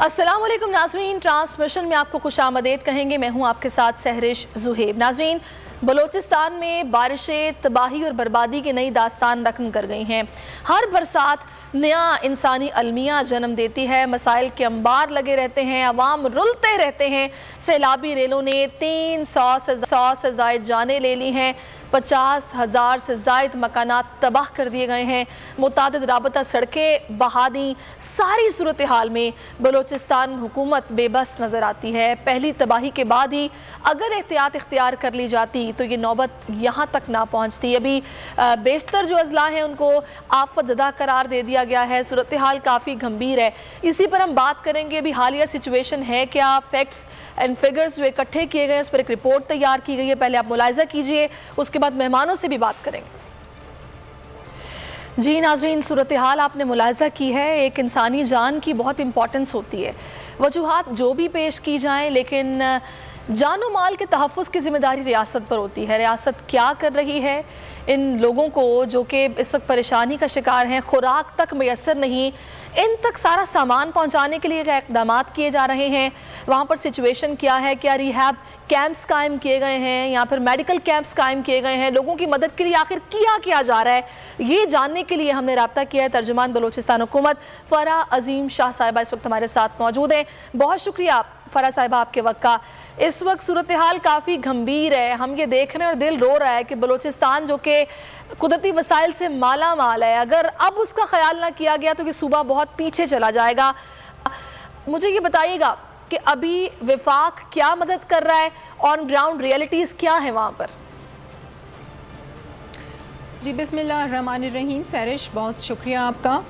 अस्सलाम वालेकुम नाज़रीन, ट्रांसमिशन में आपको खुशामदीद कहेंगे। मैं हूं आपके साथ सहरिश ज़ुहैब। नाज़रीन, बलोचिस्तान में बारिशें तबाही और बर्बादी की नई दास्तान रकम कर गई हैं। हर बरसात नया इंसानी अलमिया जन्म देती है। मसाइल के अंबार लगे रहते हैं, अवाम रुलते रहते हैं। सैलाबी रेलों ने 300 से ज़ायद जानें ले ली हैं। 50,000 से ज़ायद मकानात तबाह कर दिए गए हैं। मुतादिद राबता सड़कें बहा दी। सारी सूरत हाल में बलोचिस्तान हुकूमत बेबस नज़र आती है। पहली तबाही के बाद ही अगर एहतियात इख्तियार कर ली जाती तो ये नौबत यहाँ तक ना पहुँचती। अभी बेशतर जो अजला हैं उनको आफत ज़दा करार दे दिया गया है। सूरत हाल काफ़ी गंभीर है। इसी पर हम बात करेंगे। अभी हालिया सिचुएशन है क्या, फैक्ट्स एंड फिगर्स जो इकट्ठे किए गए हैं उस पर एक रिपोर्ट तैयार की गई है। पहले आप मुलाहिजा कीजिए, उसके बाद मेहमानों से भी बात करेंगे। जी नाज़रीन, सूरत हाल आपने मुलाहिजा की है। एक इंसानी जान की बहुत इंपॉर्टेंस होती है। वजूहात जो भी पेश की जाएँ, लेकिन जान माल के तहफ़्फ़ुज़ की ज़िम्मेदारी रियासत पर होती है। रियासत क्या कर रही है इन लोगों को जो कि इस वक्त परेशानी का शिकार हैं, खुराक तक मैसर नहीं, इन तक सारा सामान पहुंचाने के लिए क्या इक़दाम किए जा रहे हैं, वहाँ पर सिचुएशन क्या है, क्या रिहैब कैंप्स कायम किए गए हैं या फिर मेडिकल कैंप्स कायम किए गए हैं, लोगों की मदद के लिए आखिर किया जा रहा है, ये जानने के लिए हमने रब्ता किया है। तर्जुमान बलोचिस्तान हुकूमत फ़रा अज़ीम शाह साहिबा इस वक्त हमारे साथ मौजूद हैं। बहुत शुक्रिया फ़रा साहिबा आपके वक्त का। इस वक्त सूरत हाल काफ़ी गंभीर है। हम ये देख रहे हैं और दिल रो रहा है कि बलोचिस्तान जो कि कुदरती वसाइल से माला माल है, अगर अब उसका ख्याल ना किया गया तो ये सूबा बहुत पीछे चला जाएगा। मुझे ये बताइएगा कि अभी विफाक क्या मदद कर रहा है, ऑन ग्राउंड रियलिटीज़ क्या है वहाँ पर? जी बिस्मिल्लाहिर्रहमानिर्रहीम। सैरिश, बहुत शुक्रिया आपका।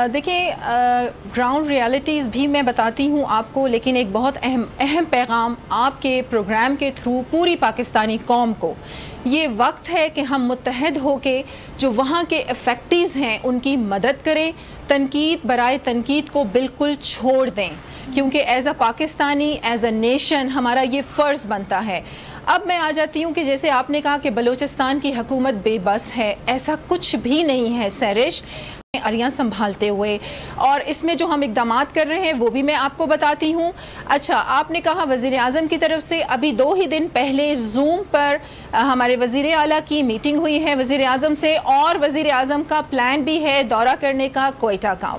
देखिए, ग्राउंड रियलिटीज़ भी मैं बताती हूँ आपको, लेकिन एक बहुत अहम पैगाम आपके प्रोग्राम के थ्रू पूरी पाकिस्तानी कौम को, ये वक्त है कि हम मुत्तहद हो के जो वहाँ के इफ़ेक्टीज़ हैं उनकी मदद करें। तनकीद बराए तनकीद को बिल्कुल छोड़ दें, क्योंकि as a Pakistani, as a nation हमारा ये फ़र्ज़ बनता है। अब मैं आ जाती हूँ कि जैसे आपने कहा कि बलूचिस्तान की हुकूमत बेबस है, ऐसा कुछ भी नहीं है सैरिश। अरियाँ संभालते हुए और इसमें जो हम इक़दाम कर रहे हैं वो भी मैं आपको बताती हूँ। अच्छा, आपने कहा वज़ीर आज़म की तरफ से अभी 2 ही दिन पहले ज़ूम पर हमारे वज़ीर आला की मीटिंग हुई है वज़ीर आज़म से, और वज़ीर आज़म का प्लान भी है दौरा करने का कोयटा का।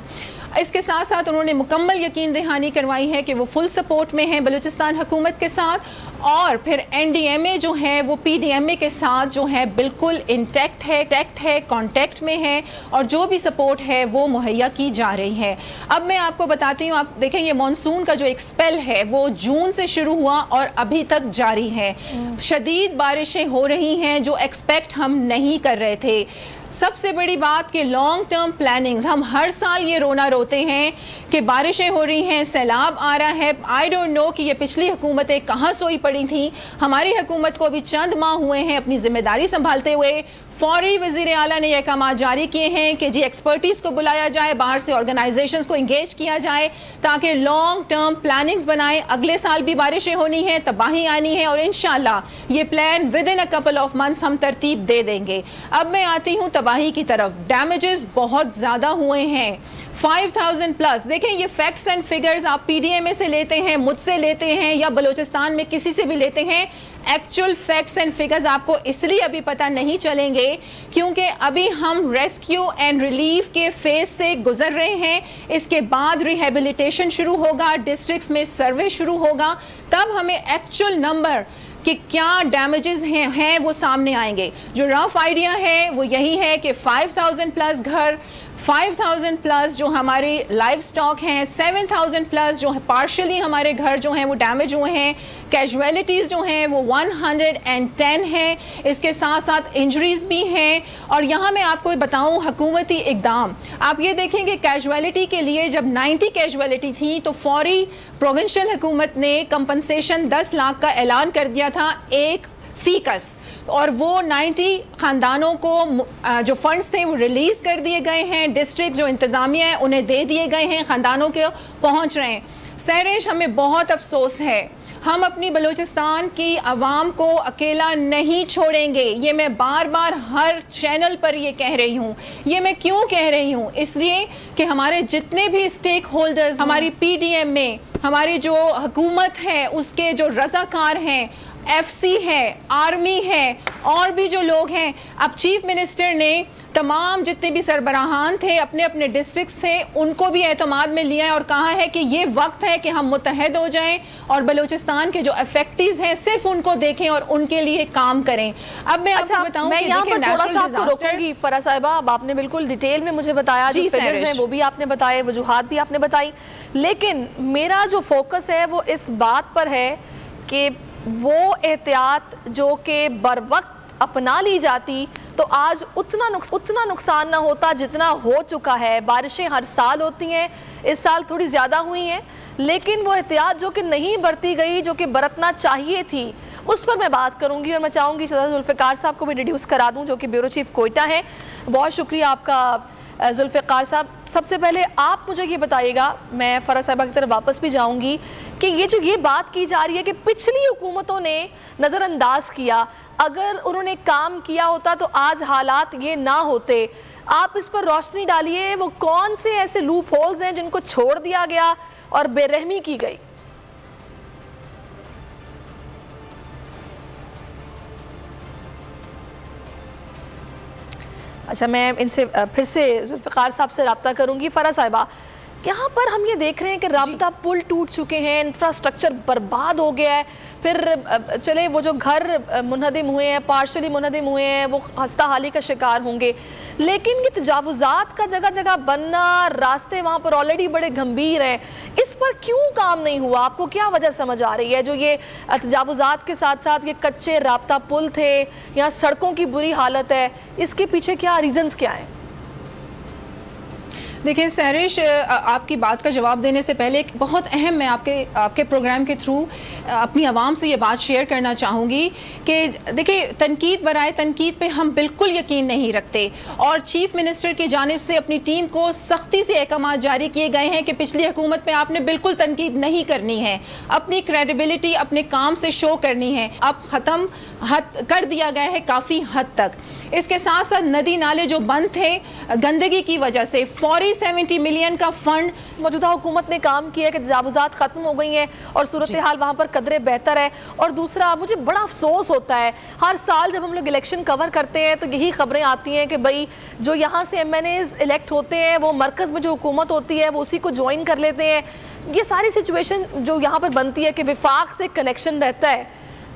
इसके साथ साथ उन्होंने मुकम्मल यकीन दहानी करवाई है कि वो फुल सपोर्ट में हैं बलूचिस्तान हुकूमत के साथ, और फिर NDMA जो है वो PDMA के साथ जो है बिल्कुल इंटैक्ट है, कांटेक्ट में है, और जो भी सपोर्ट है वो मुहैया की जा रही है। अब मैं आपको बताती हूँ, आप देखें ये मानसून का जो एक स्पेल है वो जून से शुरू हुआ और अभी तक जारी है। शदीद बारिशें हो रही हैं जो एक्सपेक्ट हम नहीं कर रहे थे। सबसे बड़ी बात कि लॉन्ग टर्म प्लानिंग्स, हम हर साल ये रोना रोते हैं कि बारिशें हो रही हैं, सैलाब आ रहा है। आई डोंट नो कि ये पिछली हुकूमतें कहाँ सोई पड़ी थी। हमारी हुकूमत को अभी चंद माह हुए हैं अपनी जिम्मेदारी संभालते हुए। फौरी वज़ीर आला ने यह अहकाम जारी किए हैं कि जी एक्सपर्टीज़ को बुलाया जाए, बाहर से ऑर्गेनाइजेशंस को इंगेज किया जाए ताकि लॉन्ग टर्म प्लानिंग्स बनाएं। अगले साल भी बारिशें होनी है, तबाही आनी है, और इंशाल्लाह ये plan with in a couple of months हम तरतीब दे देंगे। अब मैं आती हूँ तबाही की तरफ। डैमेजेस बहुत ज़्यादा हुए हैं, 5000 प्लस। देखें ये फैक्ट्स एंड फिगर्स आप PDMA से लेते हैं, मुझसे लेते हैं, या बलूचिस्तान में किसी से भी लेते हैं, एक्चुअल फैक्ट्स एंड फिगर्स आपको इसलिए अभी पता नहीं चलेंगे क्योंकि अभी हम रेस्क्यू एंड रिलीफ के फेज से गुजर रहे हैं। इसके बाद रिहेबिलिटेशन शुरू होगा, डिस्ट्रिक्ट्स में सर्वे शुरू होगा, तब हमें एक्चुअल नंबर कि क्या डैमेजेस हैं वो सामने आएंगे। जो रफ आइडिया है वो यही है कि 5000 प्लस घर, 5000 प्लस जो हमारी लाइव स्टॉक हैं, 7000 प्लस जो पार्शली हमारे घर जो हैं वो डैमेज हुए हैं। कैजुअलिटीज़ जो हैं वो 110 हैं। इसके साथ साथ इंजरीज भी हैं। और यहाँ मैं आपको बताऊँ हुकूमती इक़दाम, आप ये देखेंगे कैजुअलिटी के लिए जब 90 कैजुअलिटी थी तो फौरी प्रोविंशियल हुकूमत ने कंपनसेशन 10 लाख का ऐलान कर दिया था एक फीकस, और वो 90 ख़ानदानों को जो फंड्स थे वो रिलीज़ कर दिए गए हैं। डिस्ट्रिक्ट जो इंतज़ामिया है उन्हें दे दिए गए हैं, ख़ानदानों के पहुँच रहे हैं। सैरिश, हमें बहुत अफसोस है हम अपनी बलूचिस्तान की आवाम को अकेला नहीं छोड़ेंगे। ये मैं बार बार हर चैनल पर ये कह रही हूँ। ये मैं क्यों कह रही हूँ? इसलिए कि हमारे जितने भी स्टेक होल्डर्स हमारी PDM में, हमारी जो हुकूमत है उसके जो रज़ाकार हैं, FC है, आर्मी है और भी जो लोग हैं, अब चीफ मिनिस्टर ने तमाम जितने भी सरबराहान थे अपने अपने डिस्ट्रिक्ट से उनको भी एतमाद में लिया है और कहा है कि ये वक्त है कि हम मुत्तहद हो जाएं और बलूचिस्तान के जो अफेक्टीज हैं सिर्फ उनको देखें और उनके लिए काम करें। अब मैं आपको बताऊं कि यहाँ पर थोड़ा सा आपको रोकूंगी फरा साहिबा, अब आपने बिल्कुल डिटेल में मुझे बताया, जो फिगर्स हैं वो भी आपने बताए, वजूहात भी आपने बताई, लेकिन मेरा जो फोकस है वो इस बात पर है कि वो एहतियात जो कि बर वक्त अपना ली जाती तो आज उतना नुकसान ना होता जितना हो चुका है। बारिशें हर साल होती हैं, इस साल थोड़ी ज़्यादा हुई हैं, लेकिन वो एहतियात जो कि नहीं बरती गई, जो कि बरतना चाहिए थी, उस पर मैं बात करूंगी। और मैं चाहूँगी सदर जुल्फ़िकार साहब को भी इंट्रोड्यूस करा दूँ, जो कि ब्यूरो चीफ कोयटा हैं। बहुत शुक्रिया आपका जुल्फ़िकार साहब। सबसे पहले आप मुझे ये बताइएगा, मैं फ़रा साहिबा की तरफ वापस भी जाऊंगी, कि ये बात की जा रही है कि पिछली हुकूमतों ने नज़रअंदाज किया, अगर उन्होंने काम किया होता तो आज हालात ये ना होते। आप इस पर रोशनी डालिए, वो कौन से ऐसे लूप होल्स हैं जिनको छोड़ दिया गया और बेरहमी की गई? अच्छा, मैं इनसे फिर से जुल्फ़िकार साहब से रब्ता करूंगी। फ़रा साहिबा, यहाँ पर हम ये देख रहे हैं कि राब्ता पुल टूट चुके हैं, इंफ्रास्ट्रक्चर बर्बाद हो गया है, फिर चले वो जो घर मुनहदिम हुए हैं, पार्शली मुनहदिम हुए हैं, वो हस्ता हाली का शिकार होंगे, लेकिन ये तजावुज़ात का जगह जगह बनना, रास्ते वहाँ पर ऑलरेडी बड़े गंभीर हैं, इस पर क्यों काम नहीं हुआ? आपको क्या वजह समझ आ रही है? जो ये तजावुज़ात के साथ साथ ये कच्चे राब्ता पुल थे, यहाँ सड़कों की बुरी हालत है, इसके पीछे क्या रीज़न्स क्या हैं? देखिए सैरिश, आपकी बात का जवाब देने से पहले एक बहुत अहम, मैं आपके प्रोग्राम के थ्रू अपनी आवाम से ये बात शेयर करना चाहूँगी कि देखिए, तनकीद बराए तनकीद पे हम बिल्कुल यकीन नहीं रखते और चीफ मिनिस्टर की जानिब से अपनी टीम को सख्ती से अहकाम जारी किए गए हैं कि पिछली हुकूमत में आपने बिल्कुल तनकीद नहीं करनी है, अपनी क्रेडिबिलिटी अपने काम से शो करनी है। अब ख़त्म कर दिया गया है काफ़ी हद तक। इसके साथ साथ नदी नाले जो बंद थे गंदगी की वजह से, फौरी 70 मिलियन का फंड मौजूदा हुकूमत ने काम किया कि तजावुज़ात ख़त्म हो गई हैं और सूरत हाल वहाँ पर कदरे बेहतर है। और दूसरा, मुझे बड़ा अफसोस होता है, हर साल जब हम लोग इलेक्शन कवर करते हैं तो यही खबरें आती हैं कि भाई जो यहाँ से MNAs इलेक्ट होते हैं वो मरकज़ में जो हुकूमत होती है वो उसी को ज्वाइन कर लेते हैं। ये सारी सिचुएशन जो यहाँ पर बनती है कि विफाक से कनेक्शन रहता है,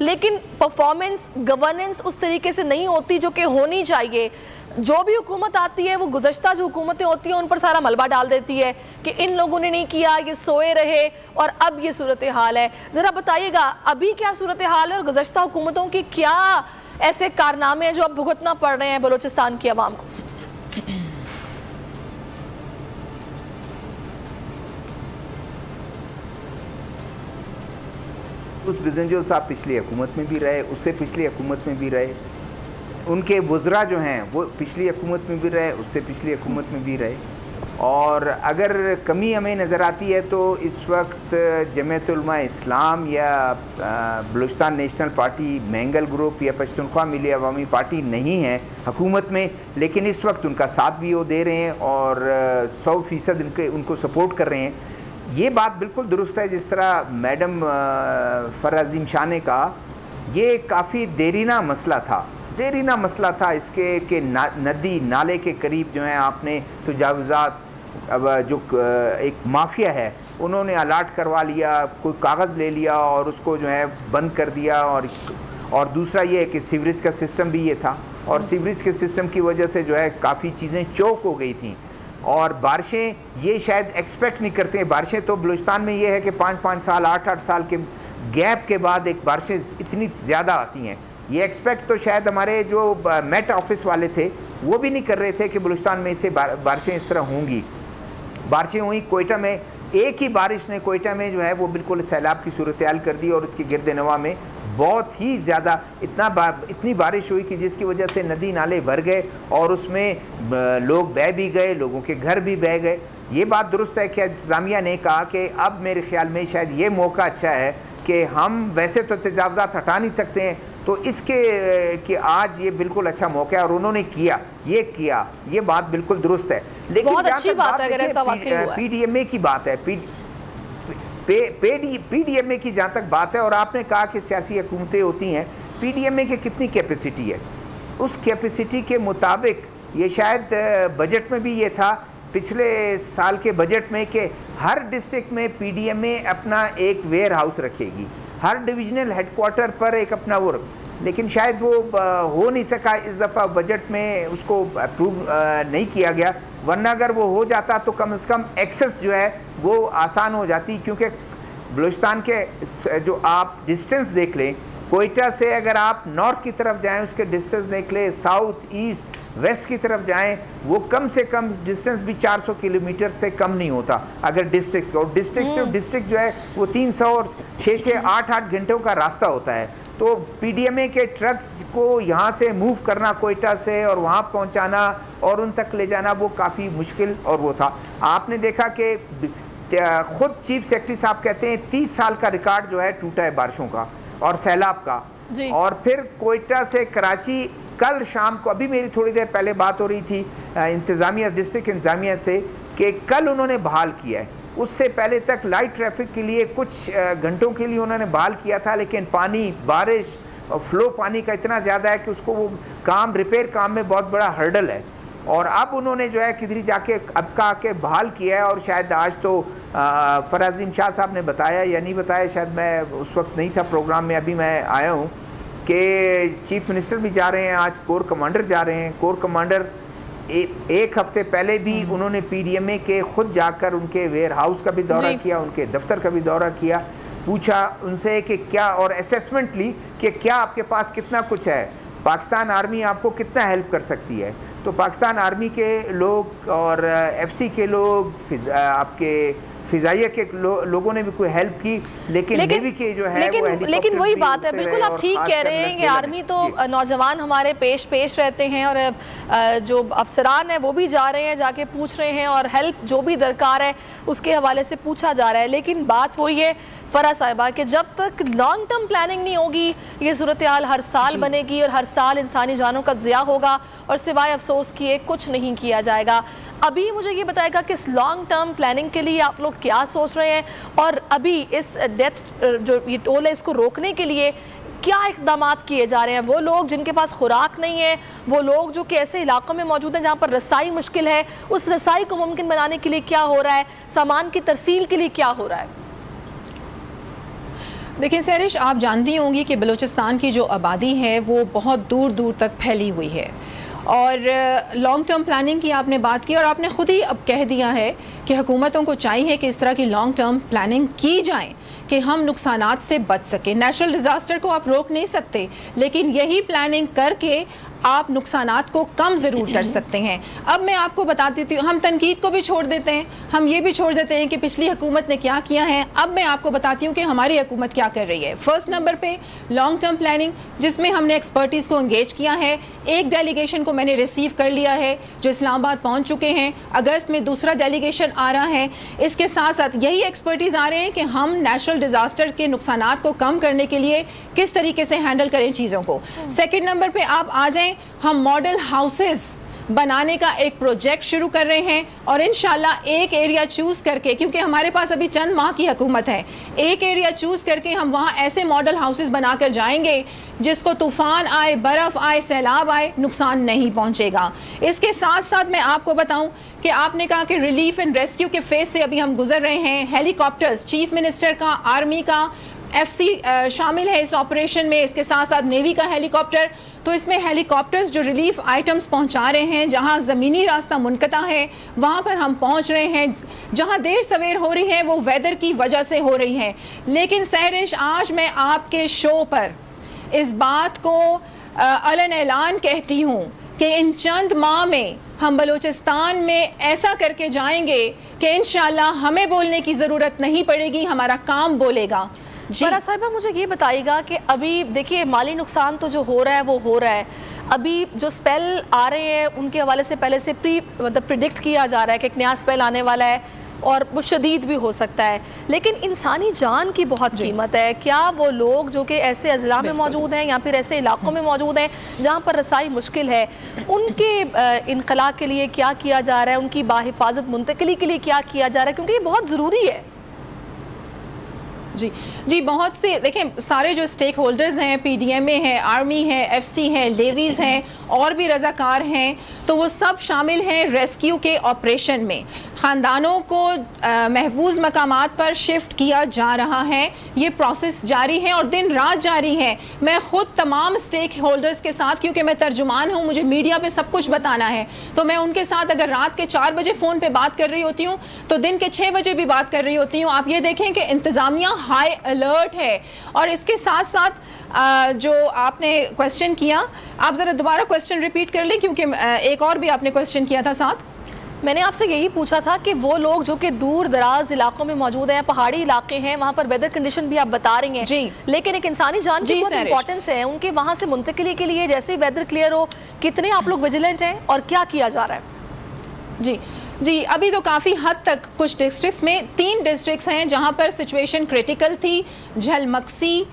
लेकिन परफॉर्मेंस, गवर्नेंस उस तरीके से नहीं होती जो कि होनी चाहिए। जो भी हुकूमत आती है वो गुज़श्ता जो हुकूमतें होती हैं उन पर सारा मलबा डाल देती है कि इन लोगों ने नहीं किया, ये सोए रहे और अब ये सूरत हाल है। ज़रा बताइएगा अभी क्या सूरत हाल है और गुज़श्ता हुकूमतों की क्या ऐसे कारनामे हैं जो अब भुगतना पड़ रहे हैं बलूचिस्तान की आवाम को? उस बिजनजोल साहब पिछली हुकूमत में भी रहे, उससे पिछली हुकूमत में भी रहे, उनके वज़रा जो हैं वो पिछली हुकूमत में भी रहे, उससे पिछली हुकूमत में भी रहे। और अगर कमी हमें नज़र आती है तो इस वक्त जमीयत उलमा इस्लाम या Balochistan national party, mangle group या पश्तूनख्वा मिली अवामी पार्टी नहीं है हुकूमत में, लेकिन इस वक्त उनका साथ भी वो दे रहे हैं और 100% उनको सपोर्ट कर रहे हैं। ये बात बिल्कुल दुरुस्त है जिस तरह मैडम फराजीम शाह ने कहा, ये काफ़ी देरीना मसला था इसके कि नदी नाले के करीब जो है आपने तजावुज़ात, अब जो एक माफिया है उन्होंने अलाट करवा लिया, कोई कागज़ ले लिया और उसको जो है बंद कर दिया। और दूसरा ये है कि सीवरेज का सिस्टम भी ये था और सीवरेज के सिस्टम की वजह से जो है काफ़ी चीज़ें चौक हो गई थी। और बारिशें ये शायद एक्सपेक्ट नहीं करते हैं, बारिशें तो बलूचिस्तान में ये है कि 5-5 साल 8-8 साल के गैप के बाद एक बारिशें इतनी ज़्यादा आती हैं। ये एक्सपेक्ट तो शायद हमारे जो मेट ऑफिस वाले थे वो भी नहीं कर रहे थे कि बलूचिस्तान में इसे बारिशें इस तरह होंगी। बारिशें हुई कोयटा में, एक ही बारिश ने कोयटा में जो है वो बिल्कुल सैलाब की सूरत हाल कर दी और उसके गिरद नवा में बहुत ही ज़्यादा इतनी बारिश हुई कि जिसकी वजह से नदी नाले भर गए और उसमें लोग बह भी गए, लोगों के घर भी बह गए। ये बात दुरुस्त है कि इंतज़ामिया ने कहा कि अब मेरे ख्याल में शायद ये मौका अच्छा है कि हम वैसे तो तजावज़ात हटा नहीं सकते हैं, तो इसके कि आज ये बिल्कुल अच्छा मौका है और उन्होंने किया, ये बात बिल्कुल दुरुस्त है। लेकिन बहुत अच्छी बात है अगर ऐसा वाकई हुआ है। PDMA की बात है, PDMA की जहाँ तक बात है, और आपने कहा कि सियासी हुकूमतें होती हैं, PDMA की कितनी कैपेसिटी है, उस कैपेसिटी के मुताबिक ये शायद बजट में भी ये था पिछले साल के बजट में कि हर डिस्ट्रिक्ट में PDMA अपना एक वेयर हाउस रखेगी, हर डिविजनल हेडक्वार्टर पर एक अपना वो, लेकिन शायद वो हो नहीं सका इस दफ़ा बजट में, उसको अप्रूव नहीं किया गया, वरना अगर वो हो जाता तो कम से कम एक्सेस जो है वो आसान हो जाती। क्योंकि बलूचिस्तान के जो आप डिस्टेंस देख लें, कोयटा से अगर आप नॉर्थ की तरफ जाएं उसके डिस्टेंस देख लें, साउथ ईस्ट वेस्ट की तरफ जाएं, वो कम से कम डिस्टेंस भी 400 किलोमीटर से कम नहीं होता अगर डिस्ट्रिक्ट का, और डिस्ट्रिक्ट जो है वो 300 और 6-8 घंटों का रास्ता होता है। तो PDMA के ट्रक को यहाँ से मूव करना कोयटा से और वहाँ पहुँचाना और उन तक ले जाना वो काफ़ी मुश्किल और वो था। आपने देखा कि खुद चीफ सेक्रेटरी साहब कहते हैं 30 साल का रिकॉर्ड जो है टूटा है बारिशों का और सैलाब का। और फिर कोयटा से कराची कल शाम को, अभी मेरी थोड़ी देर पहले बात हो रही थी इंतज़ामिया, डिस्ट्रिक्ट इंतज़ामिया से, कि कल उन्होंने बहाल किया है। उससे पहले तक लाइट ट्रैफिक के लिए कुछ घंटों के लिए उन्होंने बहाल किया था, लेकिन पानी, बारिश और फ्लो पानी का इतना ज़्यादा है कि उसको वो काम, रिपेयर काम में बहुत बड़ा हर्डल है। और अब उन्होंने जो है किधर जाके अब का के बहाल किया है। और शायद आज तो फराज़ीम शाह साहब ने बताया या नहीं बताया, शायद मैं उस वक्त नहीं था प्रोग्राम में, अभी मैं आया हूँ, कि चीफ मिनिस्टर भी जा रहे हैं, आज कोर कमांडर जा रहे हैं। कोर कमांडर एक हफ्ते पहले भी उन्होंने PDMA के खुद जाकर उनके वेयर हाउस का भी दौरा किया, उनके दफ्तर का भी दौरा किया, पूछा उनसे कि क्या, और असेसमेंट ली कि क्या आपके पास कितना कुछ है, पाकिस्तान आर्मी आपको कितना हेल्प कर सकती है। तो पाकिस्तान आर्मी के लोग और FC के लोग, आपके फिजाइया के लोगों ने भी कोई हेल्प की, लेकिन नेवी के जो है लेकिन वही बात है, बिल्कुल आप ठीक कह रहे हैं कि आर्मी तो नौजवान हमारे पेश रहते हैं और जो अफसरान हैं वो भी जा रहे हैं, जाके पूछ रहे हैं और हेल्प जो भी दरकार है उसके हवाले से पूछा जा रहा है। लेकिन बात वही है फ़रा साहिबा कि जब तक लॉन्ग टर्म प्लानिंग नहीं होगी, ये सूरत हाल हर साल बनेगी और हर साल इंसानी जानों का ज़िया होगा और सिवाय अफसोस किए कुछ नहीं किया जाएगा। अभी मुझे ये बताएगा कि इस लॉन्ग टर्म प्लानिंग के लिए आप लोग क्या सोच रहे हैं, और अभी इस डेथ जो ये टोल है इसको रोकने के लिए क्या इक़दाम किए जा रहे हैं। वो लोग जिनके पास खुराक नहीं है, वो लोग जो कि ऐसे इलाकों में मौजूद हैं जहाँ पर रसाई मुश्किल है, उस रसाई को मुमकिन बनाने के लिए क्या हो रहा है, सामान की तरसील के लिए क्या हो रहा है। देखिए सैरिश, आप जानती होंगी कि बलूचिस्तान की जो आबादी है वो बहुत दूर दूर तक फैली हुई है, और लॉन्ग टर्म प्लानिंग की आपने बात की और आपने ख़ुद ही अब कह दिया है कि हुकूमतों को चाहिए कि इस तरह की लॉन्ग टर्म प्लानिंग की जाए कि हम नुकसानात से बच सकें। नेचुरल डिज़ास्टर को आप रोक नहीं सकते, लेकिन यही प्लानिंग करके आप नुकसानात को कम ज़रूर कर सकते हैं। अब मैं आपको बता देती हूँ, हम तनकीद को भी छोड़ देते हैं, हम ये भी छोड़ देते हैं कि पिछली हुकूमत ने क्या किया है। अब मैं आपको बताती हूँ कि हमारी हुकूमत क्या कर रही है। फर्स्ट नंबर पे लॉन्ग टर्म प्लानिंग, जिसमें हमने एक्सपर्टीज़ को इंगेज किया है। एक डेलीगेशन को मैंने रिसीव कर लिया है जो इस्लामाबाद पहुँच चुके हैं, अगस्त में दूसरा डेलीगेशन आ रहा है। इसके साथ साथ यही एक्सपर्टीज़ आ रहे हैं कि हम नेचुरल डिज़ास्टर के नुकसानात को कम करने के लिए किस तरीके से हैंडल करें चीज़ों को। सेकेंड नंबर पर आप आ जाएँ, हम मॉडल हाउसेस बनाने का एक प्रोजेक्ट शुरू कर रहे हैं, और इंशाल्लाह एक एरिया चूज़ करके, क्योंकि हमारे पास अभी चंद माह की हुकूमत है, एक एरिया चूज़ करके हम वहाँ ऐसे मॉडल हाउसेस बनाकर जाएंगे जिसको तूफ़ान आए, बर्फ़ आए, सैलाब आए, नुकसान नहीं पहुँचेगा। इसके साथ साथ मैं आपको बताऊँ कि आपने कहा कि रिलीफ एंड रेस्क्यू के फेज़ से अभी हम गुजर रहे हैं। हेलीकॉप्टर्स, चीफ मिनिस्टर का, आर्मी का, FC शामिल है इस ऑपरेशन में, इसके साथ साथ नेवी का हेलीकॉप्टर। तो इसमें हेलीकॉप्टर्स जो रिलीफ आइटम्स पहुंचा रहे हैं, जहां ज़मीनी रास्ता मुनक़ता है वहां पर हम पहुंच रहे हैं। जहां देर सवेर हो रही है वो वेदर की वजह से हो रही है। लेकिन सहरिश, आज मैं आपके शो पर इस बात को अलन ऐलान कहती हूँ कि इन चंद माह में हम बलूचिस्तान में ऐसा करके जाएंगे कि इंशाल्लाह हमें बोलने की ज़रूरत नहीं पड़ेगी, हमारा काम बोलेगा। फ़रा साहिबा, मुझे ये बताइएगा कि अभी देखिए माली नुकसान तो जो हो रहा है वो हो रहा है, अभी जो स्पेल आ रहे हैं उनके हवाले से पहले से मतलब प्रिडिक्ट किया जा रहा है कि एक नया स्पेल आने वाला है, और वो शदीद भी हो सकता है, लेकिन इंसानी जान की बहुत कीमत है। क्या वो लोग जो कि ऐसे अजला में मौजूद हैं या फिर ऐसे इलाकों में मौजूद हैं जहाँ पर रसाई मुश्किल है, उनके इनकला के लिए क्या किया जा रहा है, उनकी बाहिफाजत मुंतकिली के लिए क्या किया जा रहा है, क्योंकि ये बहुत ज़रूरी है। जी जी, बहुत से देखें सारे जो स्टेक होल्डर्स हैं, PDMA है, आर्मी है, FC है, लेवीज़ हैं और भी रज़ाकार हैं, तो वो सब शामिल हैं रेस्क्यू के ऑपरेशन में। ख़ानदानों को महफूज मकामात पर शिफ्ट किया जा रहा है, ये प्रोसेस जारी है और दिन रात जारी है। मैं ख़ुद तमाम स्टेक होल्डर्स के साथ, क्योंकि मैं तर्जुमान हूँ, मुझे मीडिया पे सब कुछ बताना है, तो मैं उनके साथ अगर रात के 4 बजे फ़ोन पे बात कर रही होती हूँ तो दिन के 6 बजे भी बात कर रही होती हूँ। आप ये देखें कि इंतज़ामिया हाई अलर्ट है। और इसके साथ साथ जो आपने क्वेश्चन किया, आप ज़रा दोबारा क्वेश्चन रिपीट कर लें, क्योंकि एक और भी आपने क्वेश्चन किया था साथ। मैंने आपसे यही पूछा था कि वो लोग जो कि दूर दराज इलाकों में मौजूद हैं, पहाड़ी इलाके हैं, वहाँ पर वेदर कंडीशन भी आप बता रही हैं जी, लेकिन एक इंसानी जान की बहुत इंपॉर्टेंस है, उनके वहाँ से मुंतकिली के लिए जैसे ही वेदर क्लियर हो, कितने आप लोग विजिलेंट हैं और क्या किया जा रहा है? जी जी, अभी तो काफ़ी हद तक कुछ डिस्ट्रिक्ट्स में, 3 डिस्ट्रिक्ट्स हैं जहां पर सिचुएशन क्रिटिकल थी। झलमक्सी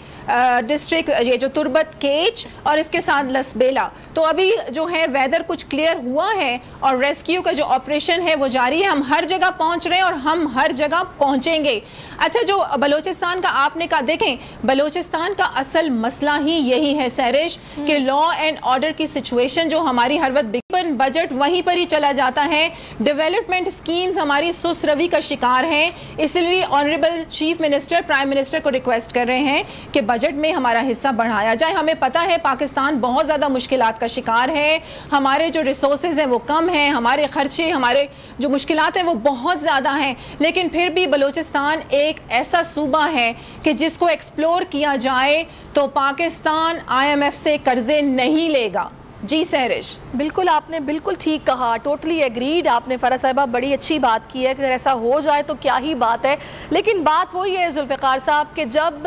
डिस्ट्रिक्ट, ये जो तुर्बत केच और इसके साथ लसबेला, तो अभी जो है वेदर कुछ क्लियर हुआ है और रेस्क्यू का जो ऑपरेशन है वो जारी है। हम हर जगह पहुंच रहे हैं और हम हर जगह पहुंचेंगे। अच्छा, जो बलूचिस्तान का आपने कहा, देखें बलूचिस्तान का असल मसला ही यही है सैरिश, कि लॉ एंड ऑर्डर की सिचुएशन जो हमारी हर वक्त बजट वहीं पर ही चला जाता है, डेवलपमेंट स्कीम्स हमारी सुस्त रवि का शिकार हैं। इसलिए honourable chief minister, prime minister को रिक्वेस्ट कर रहे हैं कि बजट में हमारा हिस्सा बढ़ाया जाए। हमें पता है पाकिस्तान बहुत ज़्यादा मुश्किलात का शिकार है, हमारे जो रिसोर्सेज हैं वो कम हैं, हमारे खर्चे, हमारे जो मुश्किलात हैं वो बहुत ज़्यादा हैं, लेकिन फिर भी बलूचिस्तान एक ऐसा सूबा है कि जिसको एक्सप्लोर किया जाए तो पाकिस्तान IMF से कर्जे नहीं लेगा। जी सैरिश, बिल्कुल, आपने बिल्कुल ठीक कहा, टोटली एग्रीड। आपने फ़रा साहिबा बड़ी अच्छी बात की है कि अगर ऐसा हो जाए तो क्या ही बात है, लेकिन बात वही है जुल्फ़िकार साहब कि जब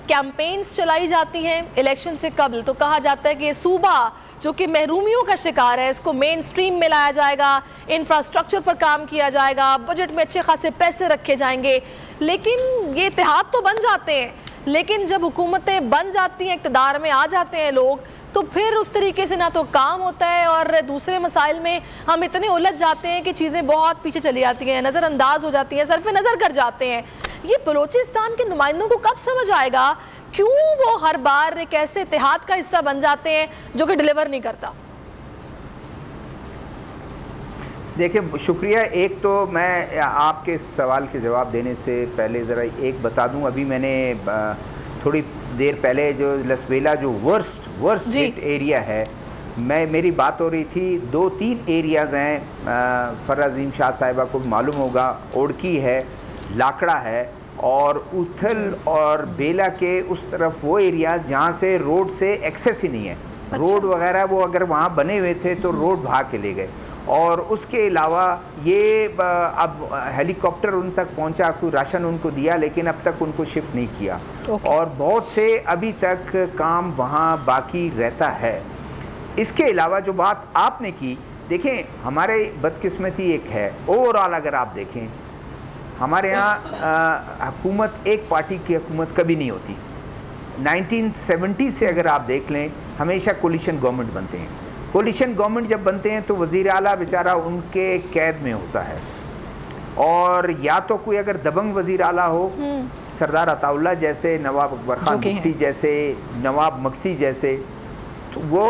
कैंपेन्स चलाई जाती हैं इलेक्शन से कबल तो कहा जाता है कि ये सूबा जो कि महरूमियों का शिकार है, इसको मेन स्ट्रीम में लाया जाएगा, इंफ्रास्ट्रक्चर पर काम किया जाएगा, बजट में अच्छे खासे पैसे रखे जाएंगे, लेकिन ये इत्तेहाद तो बन जाते हैं, लेकिन जब हुकूमतें बन जाती हैं, इक़्तिदार में आ जाते हैं लोग, तो फिर उस तरीके से ना तो काम होता है और दूसरे मसाइल में हम इतने उलझ जाते हैं कि चीज़ें बहुत पीछे चली जाती हैं, नज़रअंदाज हो जाती हैं, सरफ़े नज़र कर जाते हैं। ये बलूचिस्तान के नुमाइंदों को कब समझ आएगा क्यों वो हर बार एक ऐसे इत्तेहाद का हिस्सा बन जाते हैं जो कि डिलीवर नहीं करता? देखिए, शुक्रिया। एक तो मैं आपके सवाल के जवाब देने से पहले ज़रा एक बता दूं, अभी मैंने थोड़ी देर पहले जो लसबेला जो वर्स्ट हिट एरिया है, मेरी बात हो रही थी, 2-3 एरियाज़ हैं, फराजीम शाह साहिबा को मालूम होगा, ओड़की है, लाकड़ा है और उथल और बेला के उस तरफ वो एरिया जहाँ से रोड से एक्सेस ही नहीं है। अच्छा। रोड वगैरह वो अगर वहाँ बने हुए थे तो रोड भाग के ले गए, और उसके अलावा ये अब हेलीकॉप्टर उन तक पहुंचा, कोई राशन उनको दिया, लेकिन अब तक उनको शिफ्ट नहीं किया। और बहुत से अभी तक काम वहाँ बाकी रहता है। इसके अलावा जो बात आपने की, देखें हमारे बदकिस्मती एक है, ओवरऑल अगर आप देखें हमारे यहाँ हुकूमत एक पार्टी की हुकूमत कभी नहीं होती। 1970 से अगर आप देख लें, हमेशा कोलिशन गवर्नमेंट बनते हैं। कोलिशन गवर्नमेंट जब बनते हैं तो वज़ीर आला बेचारा उनके कैद में होता है, और या तो कोई अगर दबंग वज़ीर आला हो, सरदार अताउल्लाह जैसे, नवाब अकबर खान मुफ्ती जैसे, नवाब मक्सी जैसे, तो वो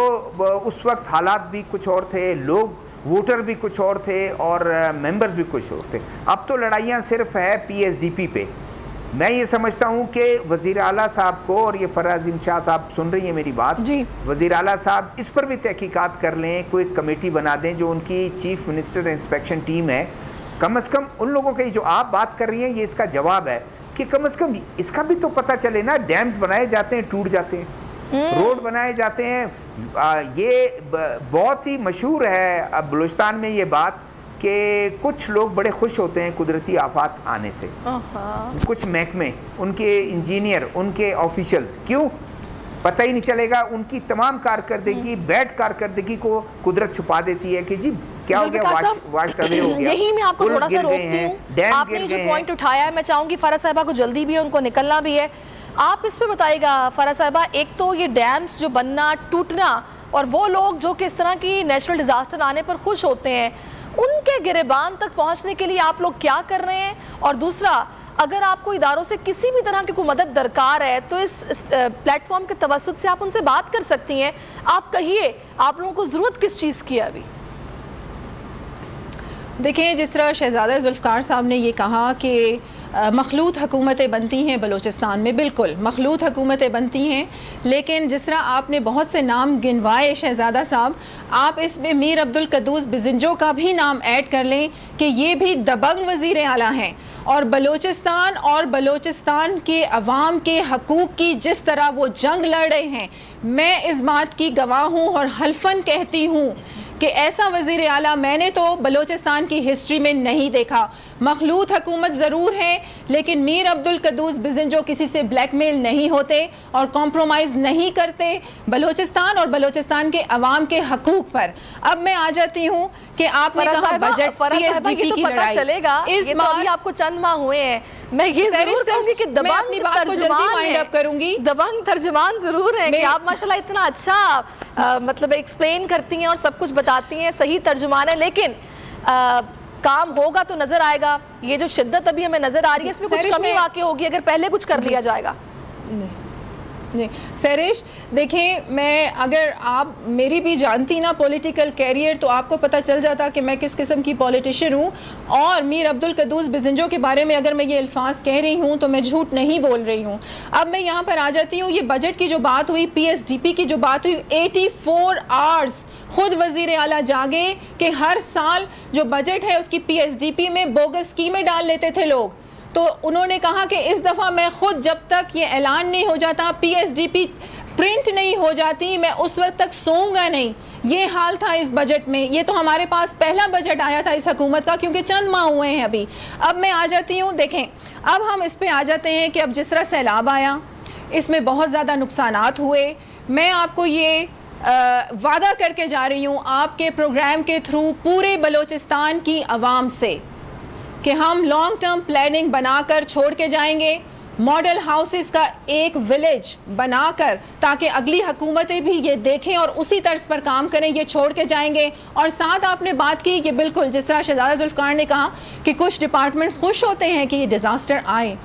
उस वक्त हालात भी कुछ और थे, लोग वोटर भी कुछ और थे और मेंबर्स भी कुछ और थे। अब तो लड़ाइयाँ सिर्फ है PSDP पे। मैं ये समझता हूँ कि वज़ीर आला साहब को, और ये फराजीम शाह साहब सुन रही है मेरी बात जी, वज़ीर आला साहब इस पर भी तहकीकात कर लें, कोई कमेटी बना दें, जो उनकी चीफ मिनिस्टर इंस्पेक्शन टीम है, कम से कम उन लोगों की जो आप बात कर रही हैं ये इसका जवाब है कि कम से कम इसका भी तो पता चले ना। डैम्स बनाए जाते हैं, टूट जाते हैं, रोड बनाए जाते हैं। ये बहुत ही मशहूर है अब बलूचिस्तान में ये बात कि कुछ लोग बड़े खुश होते हैं कुदरती आफात आने से, कुछ महकमे, उनके इंजीनियर, उनके ऑफिशियल्स, क्यों पता ही नहीं चलेगा। उनकी तमाम कारकर्दगी, बैड कारकर्दगी को कुदरत छुपा देती है कि जी क्या हो गया, वाश अवे हो गया। यही मैं आपको थोड़ा सा रोकती हूँ, आपने जो पॉइंट उठाया है, मैं चाहूंगी फराह साहिबा को जल्दी भी है, उनको निकलना भी है, आप इस पे बताइएगा फराह साहिबा। एक तो ये डैम्स जो बनना, टूटना, और वो लोग जो कि इस तरह की नेचुरल डिजास्टर आने पर खुश होते हैं, उनके गिरेबान तक पहुंचने के लिए आप लोग क्या कर रहे हैं? और दूसरा, अगर आपको इदारों से किसी भी तरह की कोई मदद दरकार है तो इस प्लेटफॉर्म के तवस्सुत से आप उनसे बात कर सकती हैं। आप कहिए, आप लोगों को ज़रूरत किस चीज़ की है अभी? देखिए, जिस तरह शहजादा जुल्फ़कार साहब ने ये कहा कि मखलूत हुकूमतें बनती हैं बलूचिस्तान में, बिल्कुल मखलूत हुकूमतें बनती हैं, लेकिन जिस तरह आपने बहुत से नाम गिनवाए शहजादा साहब, आप इसमें मीर अब्दुल कद्दूस बिजिंजो का भी नाम ऐड कर लें कि ये भी दबंग वज़ीर आला हैं, और बलूचिस्तान के अवाम के हकूक़ की जिस तरह वो जंग लड़ रहे हैं, मैं इस बात की गवाह हूँ और हल्फन कहती हूँ कि ऐसा वज़ीर आला मैंने तो बलूचिस्तान की हिस्ट्री में नहीं देखा। मखलूत हुकूमत ज़रूर है, लेकिन मीर अब्दुल कद्दूस बिजिंजो किसी से ब्लैकमेल नहीं होते और कॉम्प्रोमाइज़ नहीं करते बलूचिस्तान और बलूचिस्तान के अवाम के हकूक़ पर। अब मैं आ जाती हूँ कि आपने कहा बजट PSDP की लड़ाई, चलेगा इस बार आपको चंद माह हुए हैं, मैं ये जरूर कहूंगी कि दबंग तर्जुमान जरूर है कि आप माशाल्लाह इतना अच्छा मतलब एक्सप्लेन करती हैं और सब कुछ बताती हैं, सही तर्जुमान है, लेकिन काम होगा तो नजर आएगा। ये जो शिद्दत अभी हमें नजर आ रही है, इसमें कुछ कमी वाकई होगी अगर पहले कुछ कर लिया जाएगा। जी सैरिश, देखिए, मैं अगर आप मेरी भी जानती ना पॉलिटिकल कैरियर, तो आपको पता चल जाता कि मैं किस किस्म की पॉलिटिशियन हूँ, और मीर अब्दुल कद्दूस बिजिंजो के बारे में अगर मैं ये अल्फाज कह रही हूँ तो मैं झूठ नहीं बोल रही हूँ। अब मैं यहाँ पर आ जाती हूँ, ये बजट की जो बात हुई, PSDP की जो बात हुई, 84 आवर्स खुद वज़ीर आला जागे कि हर साल जो बजट है उसकी PSDP में बोगस स्कीमें डाल लेते थे लोग। तो उन्होंने कहा कि इस दफ़ा मैं खुद, जब तक ये ऐलान नहीं हो जाता, PSDP प्रिंट नहीं हो जाती, मैं उस वक्त तक सोऊंगा नहीं। ये हाल था इस बजट में। ये तो हमारे पास पहला बजट आया था इस हुकूमत का, क्योंकि चंद माह हुए हैं अभी। अब मैं आ जाती हूँ, देखें, अब हम इस पे आ जाते हैं कि अब जिस तरह सैलाब आया, इसमें बहुत ज़्यादा नुकसानात हुए। मैं आपको ये वादा करके जा रही हूँ आपके प्रोग्राम के थ्रू पूरे बलूचिस्तान की आवाम से कि हम लॉन्ग टर्म प्लानिंग बनाकर छोड़ के जाएंगे, मॉडल हाउसेस का एक विलेज बनाकर, ताकि अगली हुकूमतें भी ये देखें और उसी तर्ज पर काम करें, ये छोड़ के जाएंगे। और साथ आपने बात की कि बिल्कुल जिस तरह शहजादा जुल्फ़कार ने कहा कि कुछ डिपार्टमेंट्स खुश होते हैं कि ये डिज़ास्टर आए,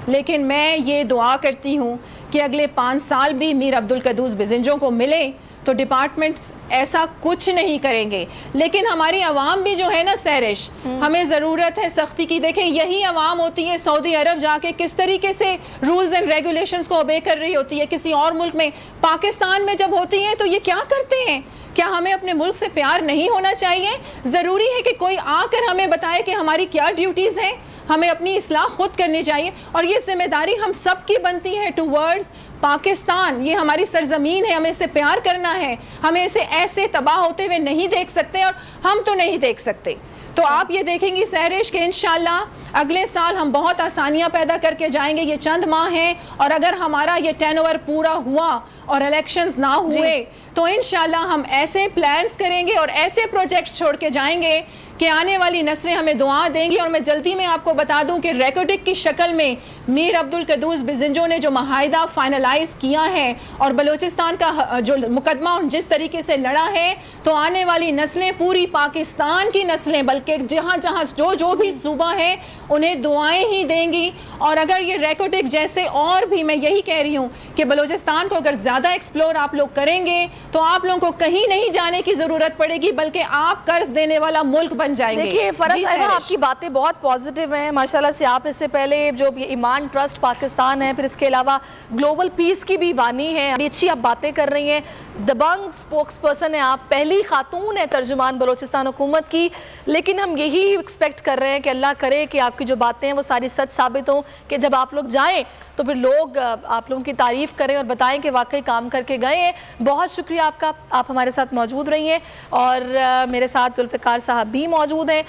लेकिन मैं ये दुआ करती हूँ कि अगले 5 साल भी मीर अब्दुल कद्दूस बिजिंजो को मिले तो डिपार्टमेंट्स ऐसा कुछ नहीं करेंगे। लेकिन हमारी आवाम भी जो है ना सैरिश, हमें ज़रूरत है सख्ती की। देखें, यही आवाम होती है सऊदी अरब जाके किस तरीके से रूल्स एंड रेगुलेशंस को ओबे कर रही होती है किसी और मुल्क में। पाकिस्तान में जब होती है तो ये क्या करते हैं? क्या हमें अपने मुल्क से प्यार नहीं होना चाहिए? ज़रूरी है कि कोई आकर हमें बताए कि हमारी क्या ड्यूटीज़ हैं। हमें अपनी इस्लाह खुद करनी चाहिए, और ये जिम्मेदारी हम सब की बनती है टूवर्ड्स पाकिस्तान। ये हमारी सरजमीन है, हमें इससे प्यार करना है, हमें इसे ऐसे तबाह होते हुए नहीं देख सकते, और हम तो नहीं देख सकते। तो आप ये देखेंगी सैरिश कि इंशाल्लाह अगले साल हम बहुत आसानियां पैदा करके जाएंगे। ये चंद माह हैं, और अगर हमारा ये टेनओवर पूरा हुआ और इलेक्शंस ना हुए तो इंशाल्लाह हम ऐसे प्लान्स करेंगे और ऐसे प्रोजेक्ट्स छोड़ के जाएंगे कि आने वाली नस्लें हमें दुआ देंगी। और मैं जल्दी में आपको बता दूं कि रेकॉर्डिक की शक्ल में मीर अब्दुल कद्दूस बिजिंजो ने जो माहिदा फाइनलाइज किया है और बलूचिस्तान का जो मुकदमा जिस तरीके से लड़ा है, तो आने वाली नस्लें, पूरी पाकिस्तान की नस्लें, बल्कि जहाँ जहाँ जो भी सूबा है, उन्हें दुआएं ही देंगी। और अगर ये रेकॉर्डिक जैसे और भी, मैं यही कह रही हूँ कि बलूचिस्तान को अगर ज़्यादा एक्सप्लोर आप लोग करेंगे तो आप लोगों को कहीं नहीं जाने की ज़रूरत पड़ेगी, बल्कि आप कर्ज देने वाला मुल्क बन जाएंगे। देखिए फराह साहिबा, आपकी बातें बहुत पॉजिटिव हैं माशाल्लाह से। आप इससे पहले जो ईमान ट्रस्ट पाकिस्तान है, फिर इसके अलावा ग्लोबल पीस की भी बानी है, अच्छी आप बातें कर रही हैं। दबंग स्पोक्स पर्सन है आप, पहली खातून है तर्जुमान बलूचिस्तान हुकूमत की। लेकिन हम यही एक्सपेक्ट कर रहे हैं कि अल्लाह करे कि आपकी जो बातें हैं वो सारी सच साबित हों, कि जब आप लोग जाएँ तो फिर लोग आप लोगों की तारीफ़ करें और बताएं कि वाकई काम करके गए हैं। बहुत शुक्रिया आपका, आप हमारे साथ मौजूद रही हैं, और मेरे साथ जुल्फ़िकार साहब भी मौजूद हैं।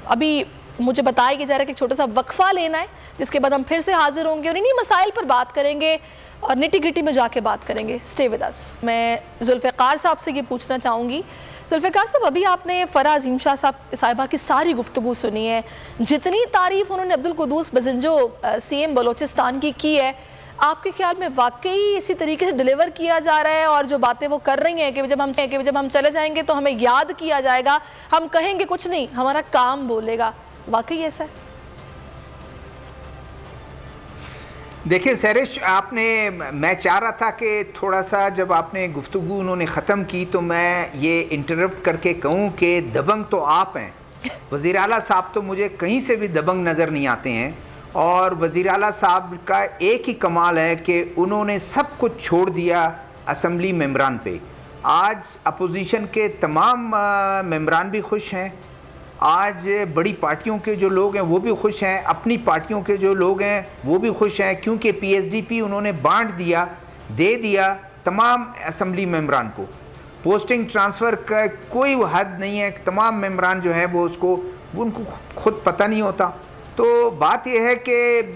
अभी मुझे बताया जा रहा है कि छोटा सा वक्फा लेना है, जिसके बाद हम फिर से हाजिर होंगे और इन्हीं मसाइल पर बात करेंगे और निटी ग्रिटी में जाके बात करेंगे। Stay with us. मैं जुल्फ़िकार साहब से ये पूछना चाहूँगी, जुल्फ़िकार साहब अभी आपने फ़रा अज़ीम शाह साहिबा की सारी गुफ्तगू सुनी है, जितनी तारीफ़ उन्होंने अब्दुल कुद्दूस बज़ंजो CM बलोचिस्तान की है, आपके ख्याल में वाकई इसी तरीके से डिलीवर किया जा रहा है? और जो बातें वो कर रही हैं कि जब हम चले जाएंगे तो हमें याद किया जाएगा, हम कहेंगे कुछ नहीं, हमारा काम बोलेगा, वाकई ऐसा है? देखिए सैरिश, मैं चाह रहा था कि थोड़ा सा जब आपने गुफ्तगू उन्होंने ख़त्म की तो मैं ये इंटरप्ट करके कहूँ कि दबंग तो आप हैं। वज़ीर आला साहब तो मुझे कहीं से भी दबंग नज़र नहीं आते हैं, और वज़ीर आला साहब का एक ही कमाल है कि उन्होंने सब कुछ छोड़ दिया असम्बली मेंबरान पे। आज अपोजिशन के तमाम मेंबरान भी खुश हैं, आज बड़ी पार्टियों के जो लोग हैं वो भी खुश हैं, अपनी पार्टियों के जो लोग हैं वो भी खुश हैं, क्योंकि PSDP उन्होंने बांट दिया, दे दिया तमाम असम्बली मेंबरान को। पोस्टिंग ट्रांसफ़र का कोई हद नहीं है, तमाम मेंबरान जो है वो उनको खुद पता नहीं होता। तो बात यह है कि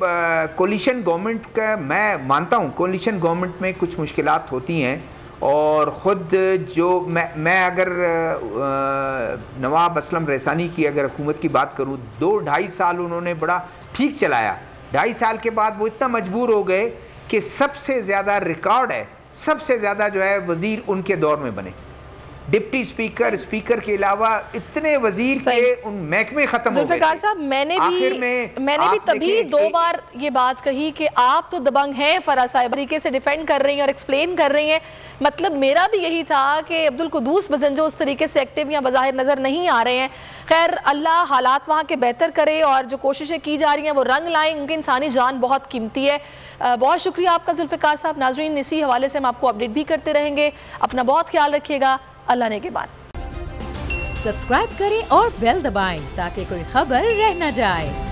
कोलिशन गवर्नमेंट का, मैं मानता हूँ कोलिशन गवर्नमेंट में कुछ मुश्किलात होती हैं, और ख़ुद जो मैं अगर नवाब असलम रैसानी की अगर हुकूमत की बात करूँ, 2-2.5 साल उन्होंने बड़ा ठीक चलाया। 2.5 साल के बाद वो इतना मजबूर हो गए कि सबसे ज़्यादा रिकॉर्ड है, सबसे ज़्यादा जो है वज़ीर उनके दौर में बने। डिप्टी स्पीकर, स्पीकर के अलावा इतने वजीर के उन महकमे खत्म हो गए। जुल्फ़िकार साहब, मैंने भी तभी 2 बार ये बात कही कि आप तो दबंग हैं फ़रा साहिब, तरीके से डिफेंड कर रही हैं और एक्सप्लेन कर रही हैं। मतलब मेरा भी यही था कि अब्दुल कुद्दूस बज़ंजो उस तरीके से एक्टिव या बज़ाहिर नज़र नहीं आ रहे हैं। खैर, अल्लाह हालात वहाँ के बेहतर करे और जो कोशिशें की जा रही हैं वो रंग लाएँ, उनकी इंसानी जान बहुत कीमती है। बहुत शुक्रिया आपका जुल्फ़िकार साहब। नाज़रीन, इसी हवाले से हम आपको अपडेट भी करते रहेंगे। अपना बहुत ख्याल रखिएगा। अल्लाह ने के बाद सब्सक्राइब करें और बेल दबाएं ताकि कोई खबर रह न जाए।